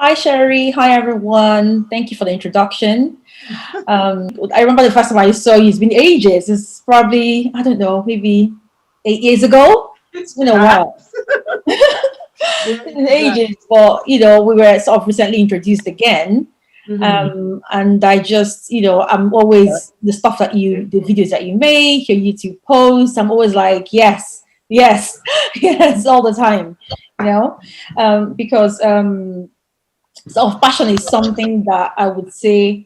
Hi, Sherry. Hi, everyone. Thank you for the introduction. I remember the first time I saw you, it's been ages. It's probably, I don't know, maybe 8 years ago. It's been a while. Perhaps. Yeah, It's been ages, exactly. but, we were sort of recently introduced again. Hmm. And I just, I'm always, the stuff that the videos that you make, your YouTube posts, I'm always like, yes, yes, yes, all the time, because, sort of passion is something that I would say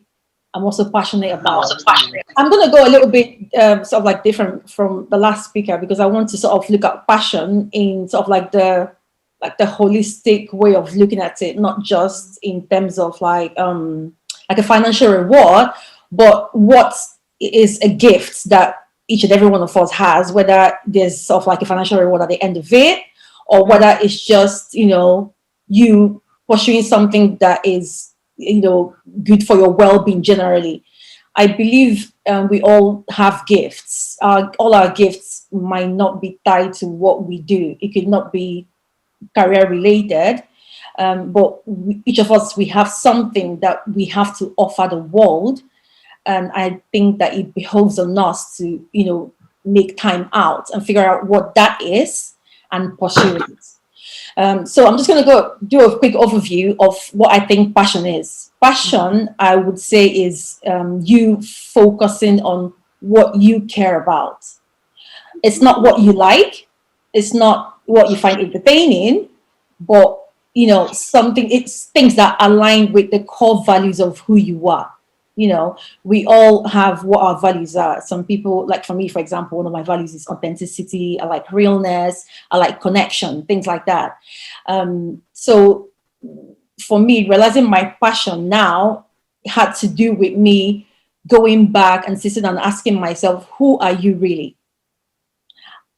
I'm also passionate about. I'm going to go a little bit sort of like different from the last speaker because I want to sort of look at passion in sort of like the holistic way of looking at it, not just in terms of like a financial reward, but what is a gift that each and every one of us has, whether there's sort of like a financial reward at the end of it, or whether it's just you pursuing something that is good for your well-being generally. I believe we all have gifts. All our gifts might not be tied to what we do. It could not be career related, but each of us, we have something that we have to offer the world, and I think that it behoves on us to make time out and figure out what that is and pursue it. So I'm just going to go do a quick overview of what I think passion is. Passion, I would say, is you focusing on what you care about. It's not what you like, it's not what you find entertaining, but something, it's things that align with the core values of who you are. We all have what our values are. Some people, like for me, for example, one of my values is authenticity. I like realness, I like connection, things like that. So for me, realizing my passion now had to do with me going back and sitting and asking myself, who are you really?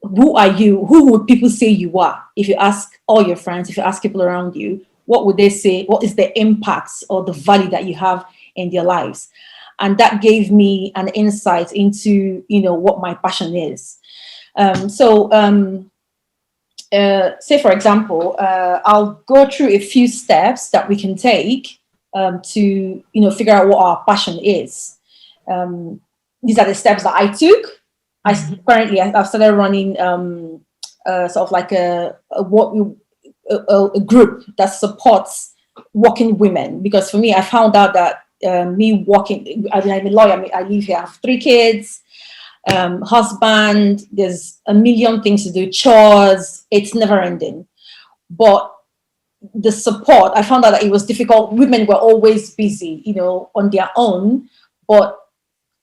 Who are you? Who would people say you are? If you ask all your friends, if you ask people around you, what would they say? What is the impact or the value that you have in their lives? And that gave me an insight into what my passion is. Say for example, I'll go through a few steps that we can take to figure out what our passion is. These are the steps that I took. I've started running sort of like a group that supports working women, because for me, I found out that me working, I mean, I'm a lawyer, I live here, I have 3 kids, husband, there's a million things to do, chores, it's never ending. But the support, I found out that it was difficult. Women were always busy, on their own. But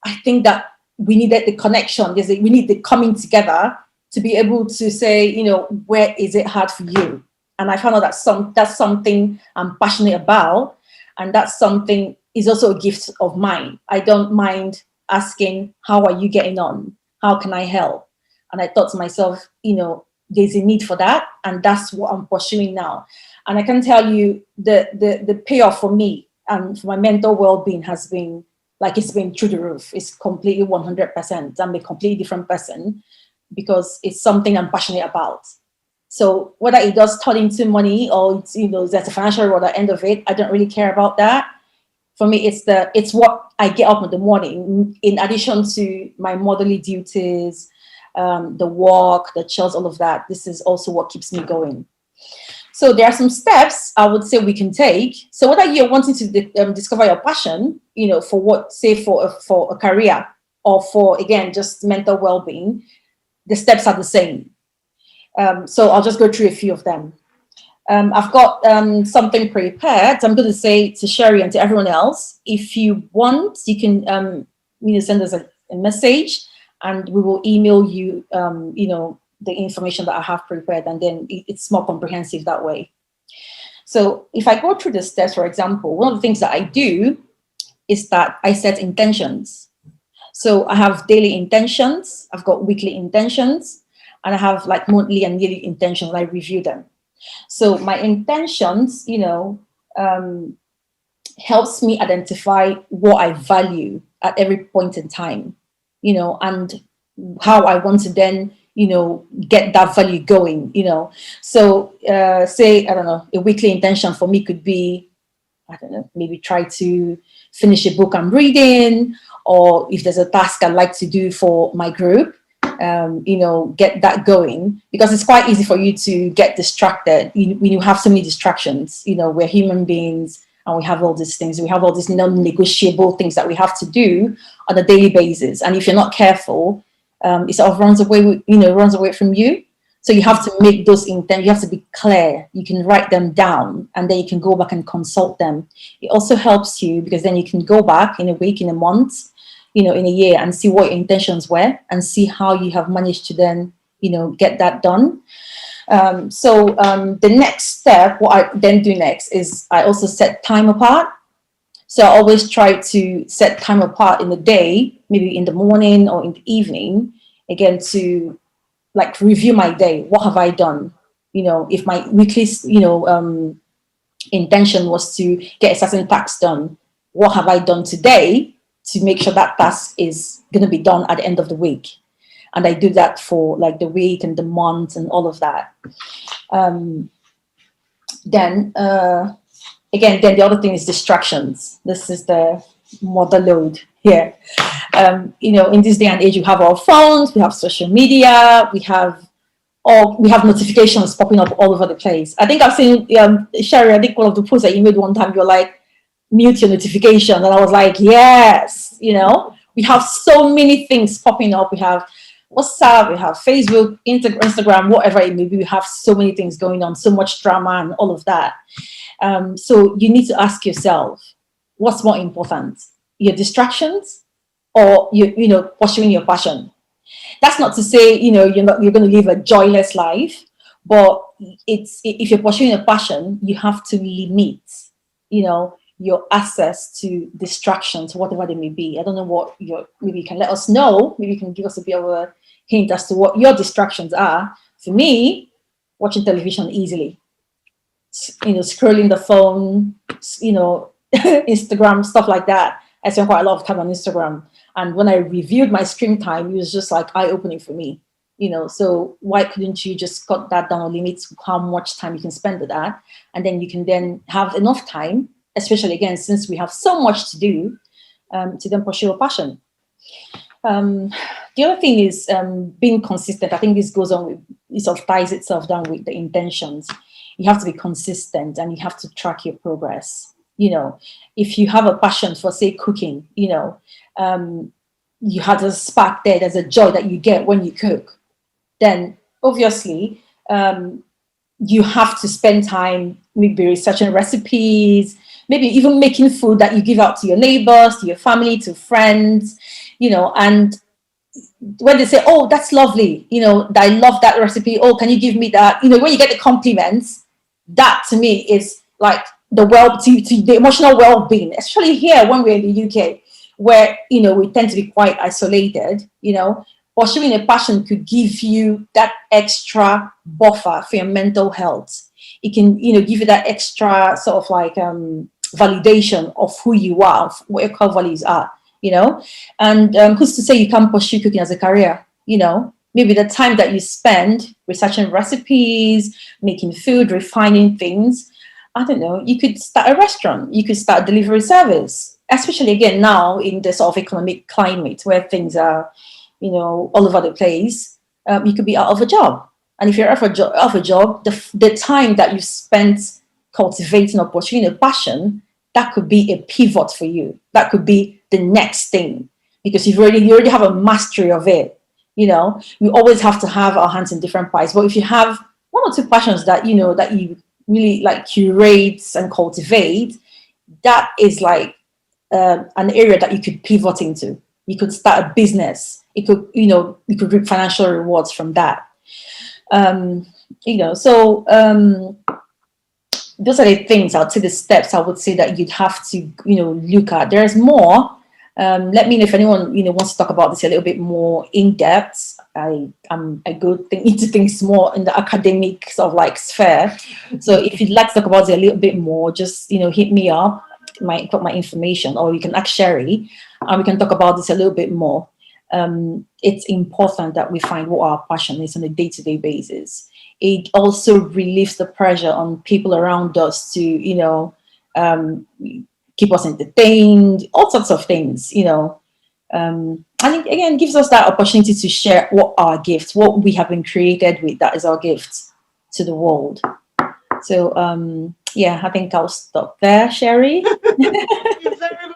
I think that we needed the connection. We need the coming together to be able to say, where is it hard for you? And I found out that that's something I'm passionate about, and that's something is also a gift of mine. I don't mind asking, how are you getting on? How can I help? And I thought to myself, there's a need for that, and that's what I'm pursuing now. And I can tell you the payoff for me and for my mental well-being has been like, it's been through the roof. It's completely 100%. I'm a completely different person because it's something I'm passionate about. So whether it does turn into money or there's a financial reward at the end of it, I don't really care about that. For me, it's what I get up in the morning. In addition to my motherly duties, the work, the chores, all of that. This is also what keeps me going. So there are some steps I would say we can take. So whether you're wanting to discover your passion, for what, say for a career or for, again, just mental well-being, the steps are the same. So I'll just go through a few of them. I've got something prepared. So I'm going to say to Sherry and to everyone else, if you want, you can send us a message, and we will email you, the information that I have prepared, and then it's more comprehensive that way. So if I go through the steps, for example, one of the things that I do is that I set intentions. So I have daily intentions, I've got weekly intentions, and I have like monthly and yearly intentions. I review them. So my intentions, helps me identify what I value at every point in time, and how I want to then, get that value going. So say, I don't know, a weekly intention for me could be I don't know, maybe try to finish a book I'm reading, or if there's a task I'd like to do for my group, get that going, because it's quite easy for you to get distracted when you have so many distractions. We're human beings and we have all these things. We have all these non-negotiable things that we have to do on a daily basis. And if you're not careful, it sort of runs away from you. So you have to make those intent. You have to be clear. You can write them down, and then you can go back and consult them. It also helps you because then you can go back in a week, in a month, in a year, and see what your intentions were and see how you have managed to then, get that done. The next step, what I then do next is I also set time apart. So I always try to set time apart in the day, maybe in the morning or in the evening, again, to like review my day. What have I done? If my weekly, intention was to get a certain task done, what have I done today to make sure that task is going to be done at the end of the week? And I do that for like the week and the month and all of that. Then the other thing is distractions. This is the mother load here. In this day and age, we have our phones, we have social media, we have notifications popping up all over the place. I think I've seen, Sherry, I think one of the posts that you made one time, you're like, mute your notification. And I was like, yes, we have so many things popping up. We have WhatsApp, we have Facebook, Instagram, whatever it may be. We have so many things going on, so much drama and all of that. So you need to ask yourself, what's more important, your distractions or pursuing your passion? That's not to say, you're going to live a joyless life, but if you're pursuing a passion, you have to limit, your access to distractions, whatever they may be. I don't know what maybe you can let us know, maybe you can give us a bit of a hint as to what your distractions are. For me, watching television easily, scrolling the phone, Instagram, stuff like that. I spend quite a lot of time on Instagram. And when I reviewed my screen time, it was just like eye-opening for me. So why couldn't you just cut that down or limit how much time you can spend with that? And then you can then have enough time, especially again, since we have so much to do, to then pursue a passion. The other thing is being consistent. I think this goes on with, it sort of ties itself down with the intentions. You have to be consistent and you have to track your progress. If you have a passion for, say, cooking, you have a spark there, there's a joy that you get when you cook, then obviously you have to spend time maybe researching recipes, maybe even making food that you give out to your neighbors, to your family, to friends, and when they say, oh, that's lovely, I love that recipe, oh, can you give me that? When you get the compliments, that to me is like the emotional well-being, especially here when we're in the UK, where we tend to be quite isolated. Pursuing a passion could give you that extra buffer for your mental health. It can give you that extra sort of like validation of who you are, of what your core values are. And who's to say you can't pursue cooking as a career? Maybe the time that you spend researching recipes, making food, refining things, I don't know, you could start a restaurant, you could start a delivery service, especially again now in the sort of economic climate where things are, all over the place. You could be out of a job. And if you're out of a job, the time that you spent cultivating or pursuing a passion, that could be a pivot for you. That could be the next thing, because you already have a mastery of it. We always have to have our hands in different pies. But if you have one or two passions that that you really like curate and cultivate, that is like an area that you could pivot into. You could start a business. It could, you could reap financial rewards from that. Those are the things, I would say, the steps I would say that you'd have to, look at. There's more. Let me know if anyone, wants to talk about this a little bit more in depth. I'm a good thing into things more in the academic sort of like sphere. So if you'd like to talk about it a little bit more, just, hit me up, put my information, or you can ask Sherry, and we can talk about this a little bit more. It's important that we find what our passion is on a day-to-day basis. It also relieves the pressure on people around us to, keep us entertained, all sorts of things, you know. And it, again, gives us that opportunity to share what our gifts, what we have been created with, that is our gifts to the world. So yeah, I think I'll stop there, Sherry.